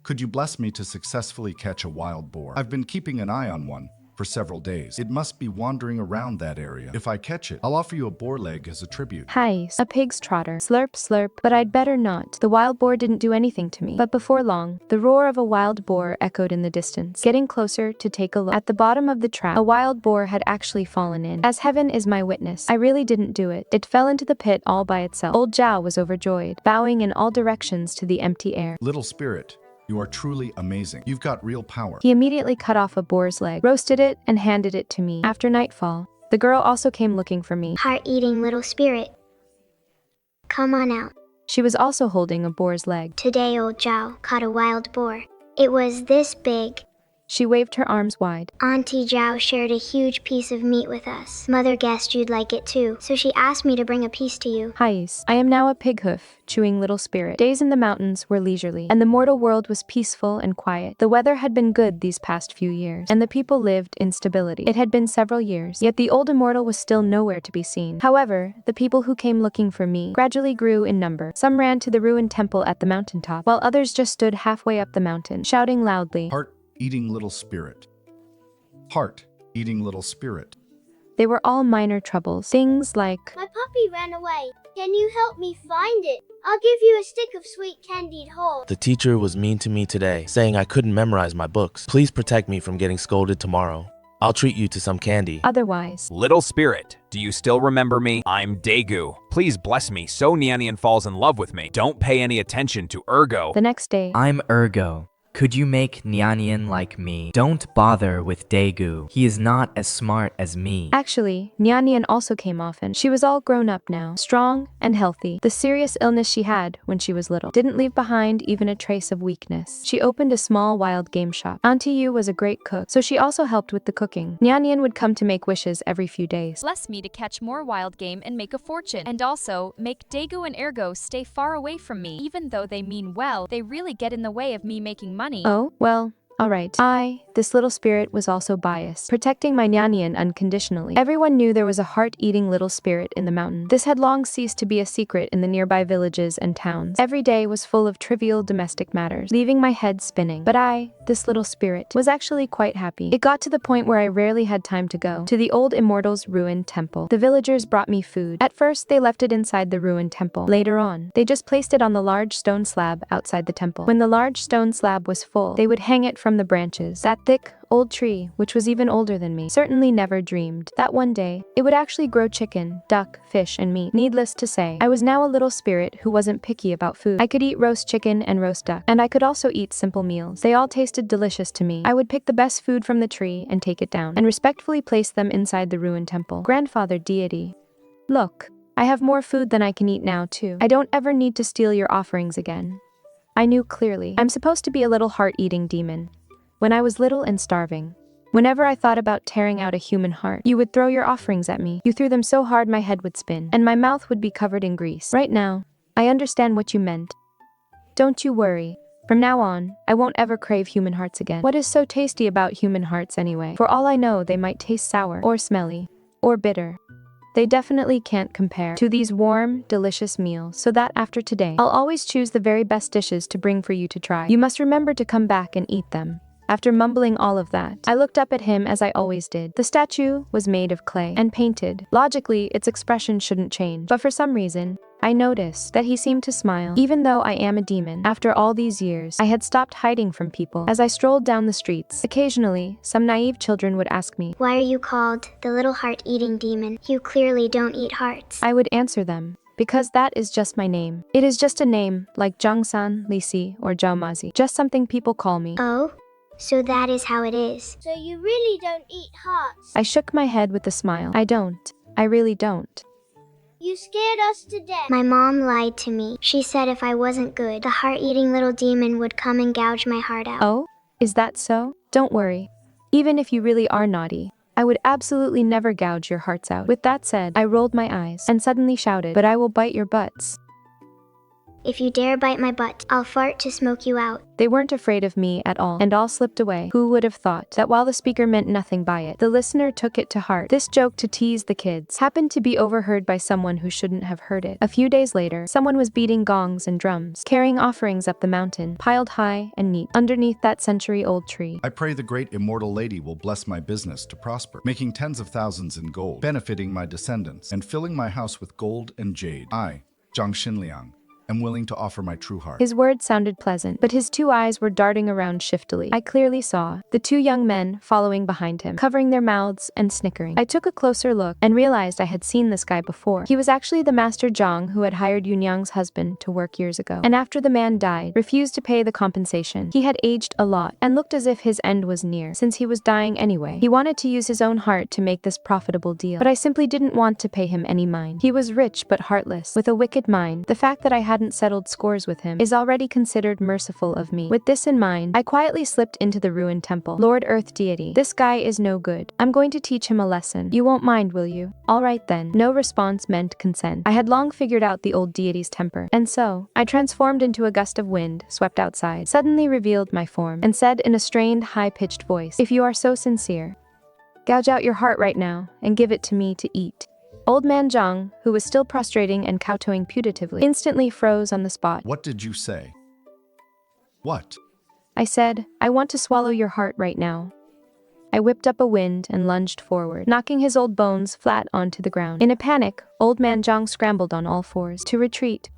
Could you bless me to successfully catch a wild boar? I've been keeping an eye on one for several days. It must be wandering around that area. If I catch it, I'll offer you a boar leg as a tribute. Hi, a pig's trotter. Slurp, slurp, but I'd better not. The wild boar didn't do anything to me. But before long, the roar of a wild boar echoed in the distance. Getting closer to take a look. At the bottom of the trap, a wild boar had actually fallen in. As heaven is my witness, I really didn't do it. It fell into the pit all by itself. Old Zhao was overjoyed, bowing in all directions to the empty air. Little spirit, you are truly amazing. You've got real power. He immediately cut off a boar's leg, roasted it, and handed it to me. After nightfall, the girl also came looking for me. Heart-eating little spirit. Come on out. She was also holding a boar's leg. Today old Zhao caught a wild boar. It was this big. She waved her arms wide. Auntie Zhao shared a huge piece of meat with us. Mother guessed you'd like it too, so she asked me to bring a piece to you. Hais, I am now a pig hoof, chewing little spirit. Days in the mountains were leisurely, and the mortal world was peaceful and quiet. The weather had been good these past few years, and the people lived in stability. It had been several years, yet the old immortal was still nowhere to be seen. However, the people who came looking for me gradually grew in number. Some ran to the ruined temple at the mountaintop, while others just stood halfway up the mountain, shouting loudly. Heart-eating little spirit. Heart-eating little spirit. They were all minor troubles. Things like, My puppy ran away. Can you help me find it? I'll give you a stick of sweet candied horse. The teacher was mean to me today, saying I couldn't memorize my books. Please protect me from getting scolded tomorrow. I'll treat you to some candy. Otherwise. Little spirit, do you still remember me? I'm Daegu. Please bless me so Niannian falls in love with me. Don't pay any attention to Ergo. The next day. I'm Ergo. Could you make Niannian like me? Don't bother with Daegu. He is not as smart as me. Actually, Niannian also came often. She was all grown up now, strong and healthy. The serious illness she had when she was little didn't leave behind even a trace of weakness. She opened a small wild game shop. Auntie Yu was a great cook, so she also helped with the cooking. Niannian would come to make wishes every few days. Bless me to catch more wild game and make a fortune. And also, make Daegu and Ergo stay far away from me. Even though they mean well, they really get in the way of me making money. Oh, well, alright. This little spirit was also biased, protecting my Niannian unconditionally. Everyone knew there was a heart-eating little spirit in the mountain. This had long ceased to be a secret in the nearby villages and towns. Every day was full of trivial domestic matters, leaving my head spinning. But this little spirit, was actually quite happy. It got to the point where I rarely had time to go to the old immortal's ruined temple. The villagers brought me food. At first, they left it inside the ruined temple. Later on, they just placed it on the large stone slab outside the temple. When the large stone slab was full, they would hang it from the branches. That thick, old tree, which was even older than me, certainly never dreamed that one day, it would actually grow chicken, duck, fish, and meat. Needless to say, I was now a little spirit who wasn't picky about food. I could eat roast chicken and roast duck, and I could also eat simple meals. They all tasted delicious to me. I would pick the best food from the tree and take it down, and respectfully place them inside the ruined temple. Grandfather deity. Look. I have more food than I can eat now, too. I don't ever need to steal your offerings again. I knew clearly. I'm supposed to be a little heart-eating demon. When I was little and starving, whenever I thought about tearing out a human heart, you would throw your offerings at me. You threw them so hard my head would spin, and my mouth would be covered in grease. Right now, I understand what you meant. Don't you worry. From now on, I won't ever crave human hearts again. What is so tasty about human hearts anyway? For all I know, they might taste sour, or smelly, or bitter. They definitely can't compare to these warm, delicious meals, so that after today, I'll always choose the very best dishes to bring for you to try. You must remember to come back and eat them. After mumbling all of that, I looked up at him as I always did. The statue was made of clay and painted. Logically, its expression shouldn't change, but for some reason, I noticed that he seemed to smile. Even though I am a demon, after all these years, I had stopped hiding from people. As I strolled down the streets, occasionally, some naive children would ask me, "Why are you called the little heart-eating demon? You clearly don't eat hearts." I would answer them, because that is just my name. It is just a name, like Jongsan, Lisi, or Jaumazi. Just something people call me. Oh? So that is how it is. So you really don't eat hearts? I shook my head with a smile. I don't. I really don't. You scared us to death. My mom lied to me. She said if I wasn't good, the heart-eating little demon would come and gouge my heart out. Oh? Is that so? Don't worry. Even if you really are naughty, I would absolutely never gouge your hearts out. With that said, I rolled my eyes and suddenly shouted, "But I will bite your butts." If you dare bite my butt, I'll fart to smoke you out. They weren't afraid of me at all, and all slipped away. Who would have thought that while the speaker meant nothing by it, the listener took it to heart? This joke to tease the kids happened to be overheard by someone who shouldn't have heard it. A few days later, someone was beating gongs and drums, carrying offerings up the mountain, piled high and neat, underneath that century-old tree. I pray the great immortal lady will bless my business to prosper, making tens of thousands in gold, benefiting my descendants, and filling my house with gold and jade. I, Zhang Xinliang, am willing to offer my true heart. His words sounded pleasant, but his two eyes were darting around shiftily. I clearly saw the two young men following behind him, covering their mouths and snickering. I took a closer look and realized I had seen this guy before. He was actually the Master Zhang who had hired Yuniang's husband to work years ago, and after the man died, refused to pay the compensation. He had aged a lot and looked as if his end was near, since he was dying anyway. He wanted to use his own heart to make this profitable deal, but I simply didn't want to pay him any mind. He was rich but heartless, with a wicked mind. The fact that I hadn't settled scores with him is already considered merciful of me. With this in mind, I quietly slipped into the ruined temple. "Lord Earth Deity, this guy is no good. I'm going to teach him a lesson. You won't mind, will you?" "Alright then." No response meant consent. I had long figured out the old deity's temper, and so, I transformed into a gust of wind, swept outside, suddenly revealed my form, and said in a strained, high-pitched voice, "If you are so sincere, gouge out your heart right now, and give it to me to eat." Old man Zhang, who was still prostrating and kowtowing putatively, instantly froze on the spot. What did you say? What? I said, "I want to swallow your heart right now." I whipped up a wind and lunged forward, knocking his old bones flat onto the ground. In a panic, old man Zhang scrambled on all fours to retreat,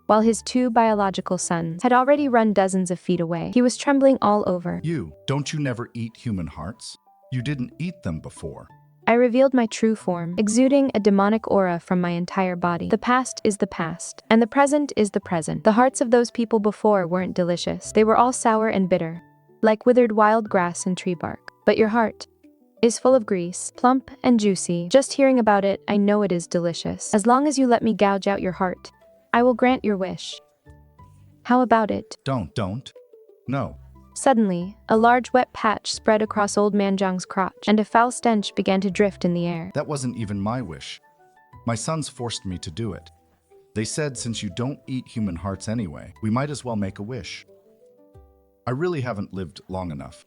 while his two biological sons had already run dozens of feet away. He was trembling all over. Don't you never eat human hearts? You didn't eat them before. I revealed my true form, exuding a demonic aura from my entire body. The past is the past, and the present is the present. The hearts of those people before weren't delicious. They were all sour and bitter, like withered wild grass and tree bark. But your heart is full of grease, plump and juicy. Just hearing about it, I know it is delicious. As long as you let me gouge out your heart, I will grant your wish. How about it? Don't. No. Suddenly, a large wet patch spread across old man Zhang's crotch, and a foul stench began to drift in the air. That wasn't even my wish. My sons forced me to do it. They said since you don't eat human hearts anyway, we might as well make a wish. I really haven't lived long enough.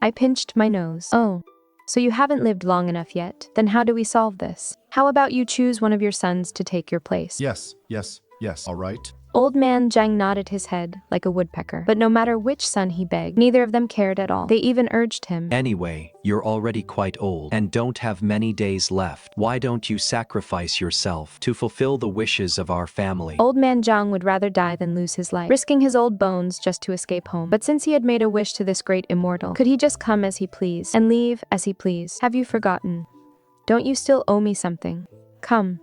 I pinched my nose. Oh, so you haven't lived long enough yet? Then how do we solve this? How about you choose one of your sons to take your place? Yes, all right. Old man Zhang nodded his head like a woodpecker, but no matter which son he begged, neither of them cared at all. They even urged him. "Anyway, you're already quite old and don't have many days left. Why don't you sacrifice yourself to fulfill the wishes of our family?" Old man Zhang would rather die than lose his life, risking his old bones just to escape home. But since he had made a wish to this great immortal, could he just come as he pleased and leave as he pleased? Have you forgotten? Don't you still owe me something? Come,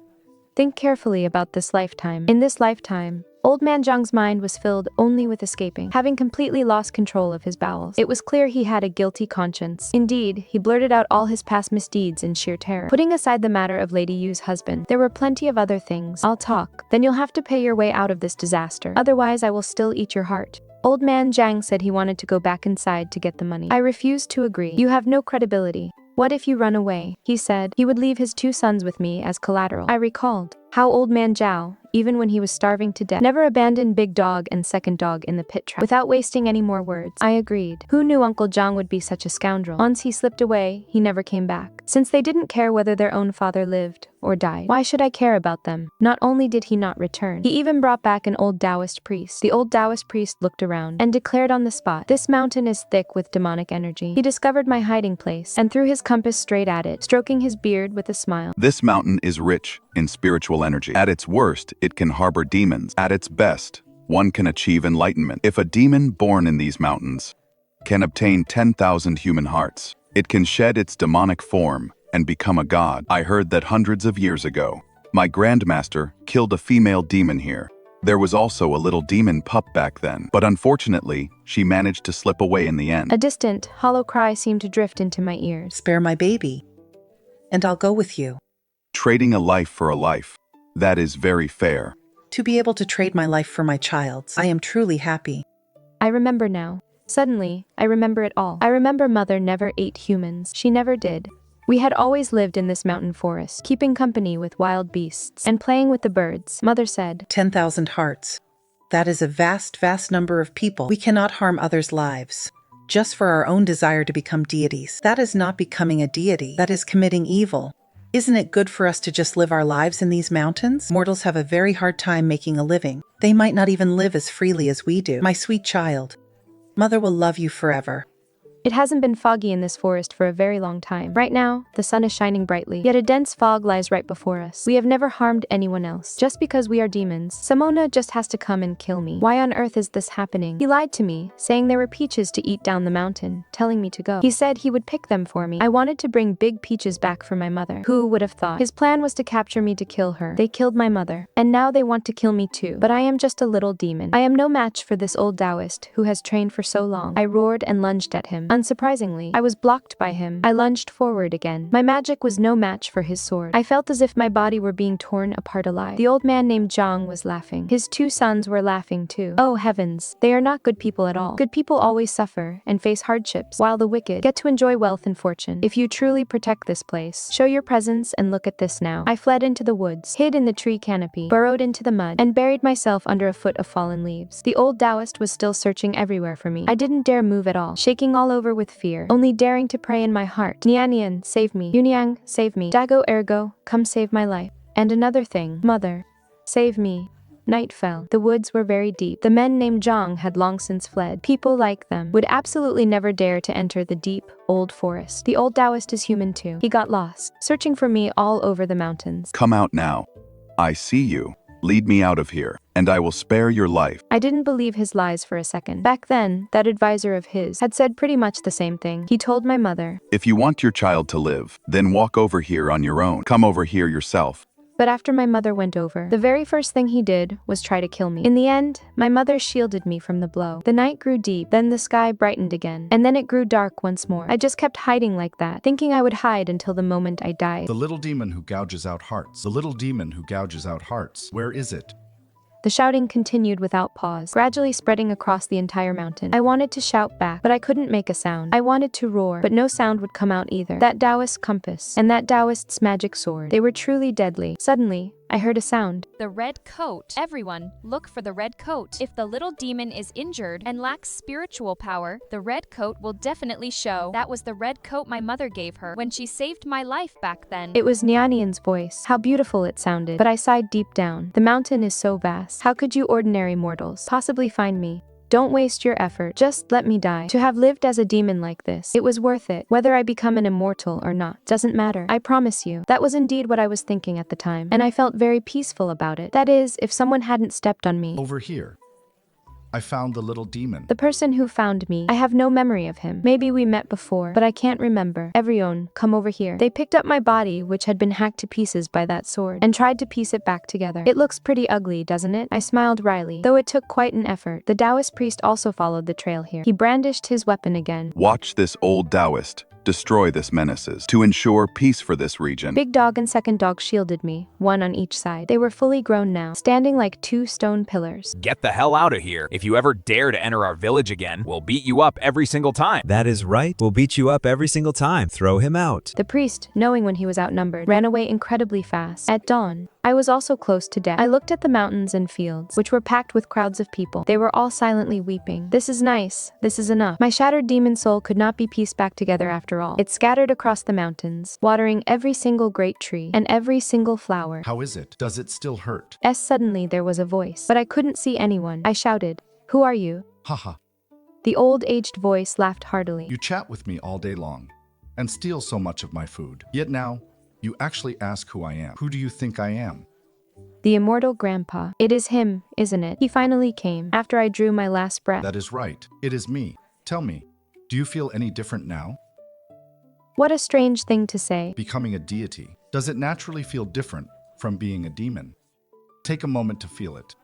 think carefully about this lifetime. In this lifetime, Old man Zhang's mind was filled only with escaping, having completely lost control of his bowels. It was clear he had a guilty conscience. Indeed, he blurted out all his past misdeeds in sheer terror. Putting aside the matter of Lady Yu's husband, there were plenty of other things. I'll talk. Then you'll have to pay your way out of this disaster. Otherwise, I will still eat your heart. Old man Zhang said he wanted to go back inside to get the money. I refused to agree. You have no credibility. What if you run away? He said he would leave his 2 sons with me as collateral. I recalled how old man Zhao, even when he was starving to death, never abandoned Big Dog and Second Dog in the pit trap. Without wasting any more words, I agreed. Who knew Uncle Zhang would be such a scoundrel? Once he slipped away, he never came back. Since they didn't care whether their own father lived or died, why should I care about them? Not only did he not return, he even brought back an old Taoist priest. The old Taoist priest looked around and declared on the spot, "This mountain is thick with demonic energy." He discovered my hiding place and threw his compass straight at it, stroking his beard with a smile. This mountain is rich in spiritual energy. At its worst, it can harbor demons. At its best, one can achieve enlightenment. If a demon born in these mountains can obtain 10,000 human hearts, it can shed its demonic form and become a god. I heard that hundreds of years ago, my grandmaster killed a female demon here. There was also a little demon pup back then, but unfortunately, she managed to slip away in the end. A distant, hollow cry seemed to drift into my ears. Spare my baby, and I'll go with you. Trading a life for a life. That is very fair. To be able to trade my life for my child's, I am truly happy. I remember now. Suddenly, I remember it all. I remember Mother never ate humans. She never did. We had always lived in this mountain forest, keeping company with wild beasts and playing with the birds. Mother said, 10,000 hearts. That is a vast, vast number of people. We cannot harm others' lives, just for our own desire to become deities. That is not becoming a deity. That is committing evil. Isn't it good for us to just live our lives in these mountains? Mortals have a very hard time making a living. They might not even live as freely as we do. My sweet child, Mother will love you forever. It hasn't been foggy in this forest for a very long time. Right now, the sun is shining brightly, yet a dense fog lies right before us. We have never harmed anyone else. Just because we are demons, Samona just has to come and kill me. Why on earth is this happening? He lied to me, saying there were peaches to eat down the mountain, telling me to go. He said he would pick them for me. I wanted to bring big peaches back for my mother. Who would have thought? His plan was to capture me to kill her. They killed my mother, and now they want to kill me too. But I am just a little demon. I am no match for this old Taoist who has trained for so long. I roared and lunged at him. Unsurprisingly, I was blocked by him. I lunged forward again. My magic was no match for his sword. I felt as if my body were being torn apart alive. The old man named Zhang was laughing. His 2 sons were laughing too. Oh heavens, they are not good people at all. Good people always suffer and face hardships, while the wicked get to enjoy wealth and fortune. If you truly protect this place, show your presence and look at this now. I fled into the woods, hid in the tree canopy, burrowed into the mud, and buried myself under a foot of fallen leaves. The old Taoist was still searching everywhere for me. I didn't dare move at all, shaking all over with fear, only daring to pray in my heart. Niannian, save me. Yuniang, save me. Dago ergo, come save my life. And another thing, Mother, save me. Night fell. The woods were very deep. The men named Zhang had long since fled. People like them would absolutely never dare to enter the deep, old forest. The old Taoist is human too. He got lost, searching for me all over the mountains. Come out now. I see you. Lead me out of here, and I will spare your life. I didn't believe his lies for a second. Back then, that advisor of his had said pretty much the same thing. He told my mother, If you want your child to live, then walk over here on your own. Come over here yourself. But after my mother went over, the very first thing he did was try to kill me. In the end, my mother shielded me from the blow. The night grew deep, then the sky brightened again, and then it grew dark once more. I just kept hiding like that, thinking I would hide until the moment I died. The little demon who gouges out hearts. The little demon who gouges out hearts. Where is it? The shouting continued without pause, gradually spreading across the entire mountain. I wanted to shout back, but I couldn't make a sound. I wanted to roar, but no sound would come out either. That Taoist compass and that Taoist's magic sword, they were truly deadly. Suddenly, I heard a sound. The red coat. Everyone, look for the red coat. If the little demon is injured and lacks spiritual power, the red coat will definitely show. That was the red coat my mother gave her when she saved my life back then. It was Niannian's voice. How beautiful it sounded. But I sighed deep down. The mountain is so vast. How could you ordinary mortals possibly find me? Don't waste your effort. Just let me die. To have lived as a demon like this, it was worth it. Whether I become an immortal or not, doesn't matter. I promise you. That was indeed what I was thinking at the time, and I felt very peaceful about it. That is, if someone hadn't stepped on me. Over here. I found the little demon. The person who found me. I have no memory of him. Maybe we met before, but I can't remember. Everyone, come over here. They picked up my body, which had been hacked to pieces by that sword, and tried to piece it back together. It looks pretty ugly, doesn't it? I smiled wryly, though it took quite an effort. The Taoist priest also followed the trail here. He brandished his weapon again. Watch this old Taoist destroy this menaces to ensure peace for this region. Big dog and second dog shielded me, one on each side. They were fully grown now, standing like two stone pillars. Get the hell out of here. If you ever dare to enter our village again, we'll beat you up every single time. That is right. We'll beat you up every single time. Throw him out. The priest, knowing when he was outnumbered, ran away incredibly fast. At dawn, I was also close to death. I looked at the mountains and fields, which were packed with crowds of people. They were all silently weeping. This is nice. This is enough. My shattered demon soul could not be pieced back together after all. It scattered across the mountains, watering every single great tree and every single flower. How is it? Does it still hurt? Suddenly there was a voice, but I couldn't see anyone. I shouted, "Who are you?" Haha. The old aged voice laughed heartily. You chat with me all day long and steal so much of my food. Yet now, you actually ask who I am. Who do you think I am? The immortal grandpa. It is him, isn't it? He finally came, after I drew my last breath. That is right. It is me. Tell me, do you feel any different now? What a strange thing to say. Becoming a deity, does it naturally feel different from being a demon? Take a moment to feel it.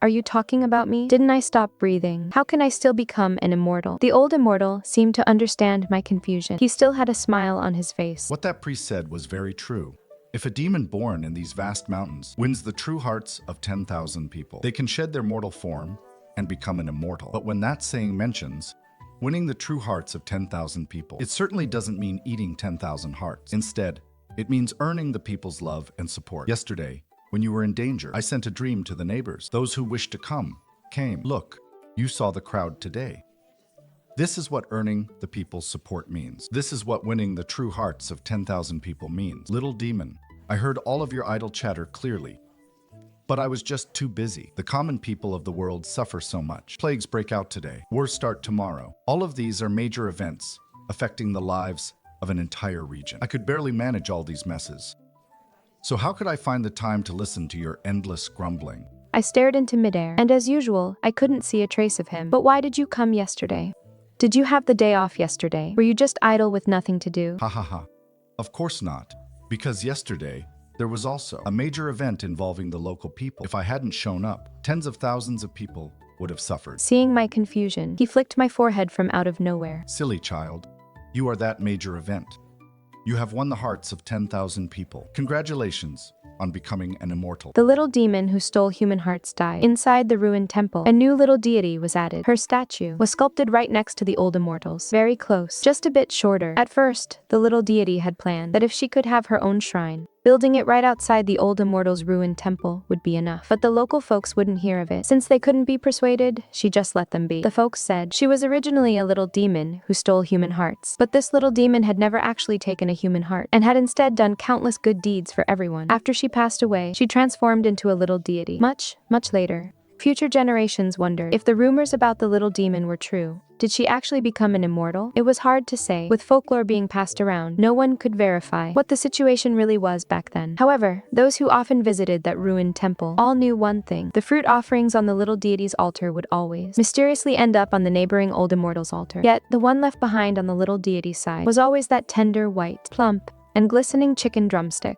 Are you talking about me? Didn't I stop breathing? How can I still become an immortal? The old immortal seemed to understand my confusion. He still had a smile on his face. What that priest said was very true. If a demon born in these vast mountains wins the true hearts of 10,000 people, they can shed their mortal form and become an immortal. But when that saying mentions winning the true hearts of 10,000 people, it certainly doesn't mean eating 10,000 hearts. Instead, it means earning the people's love and support. Yesterday, when you were in danger, I sent a dream to the neighbors. Those who wished to come, came. Look, you saw the crowd today. This is what earning the people's support means. This is what winning the true hearts of 10,000 people means. Little demon, I heard all of your idle chatter clearly, but I was just too busy. The common people of the world suffer so much. Plagues break out today. Wars start tomorrow. All of these are major events affecting the lives of an entire region. I could barely manage all these messes. So how could I find the time to listen to your endless grumbling? I stared into midair, and as usual, I couldn't see a trace of him. But why did you come yesterday? Did you have the day off yesterday? Were you just idle with nothing to do? Ha ha ha. Of course not. Because yesterday, there was also a major event involving the local people. If I hadn't shown up, tens of thousands of people would have suffered. Seeing my confusion, he flicked my forehead from out of nowhere. Silly child, you are that major event. You have won the hearts of 10,000 people. Congratulations on becoming an immortal. The little demon who stole human hearts died. Inside the ruined temple, a new little deity was added. Her statue was sculpted right next to the old immortals, very close, just a bit shorter. At first, the little deity had planned that if she could have her own shrine, building it right outside the old immortal's ruined temple would be enough. But the local folks wouldn't hear of it. Since they couldn't be persuaded, she just let them be. The folks said she was originally a little demon who stole human hearts. But this little demon had never actually taken a human heart, and had instead done countless good deeds for everyone. After she passed away, she transformed into a little deity. Much later, future generations wondered if the rumors about the little demon were true. Did she actually become an immortal? It was hard to say. With folklore being passed around, no one could verify what the situation really was back then. However, those who often visited that ruined temple all knew one thing. The fruit offerings on the little deity's altar would always mysteriously end up on the neighboring old immortal's altar. Yet, the one left behind on the little deity's side was always that tender, white, plump, and glistening chicken drumstick.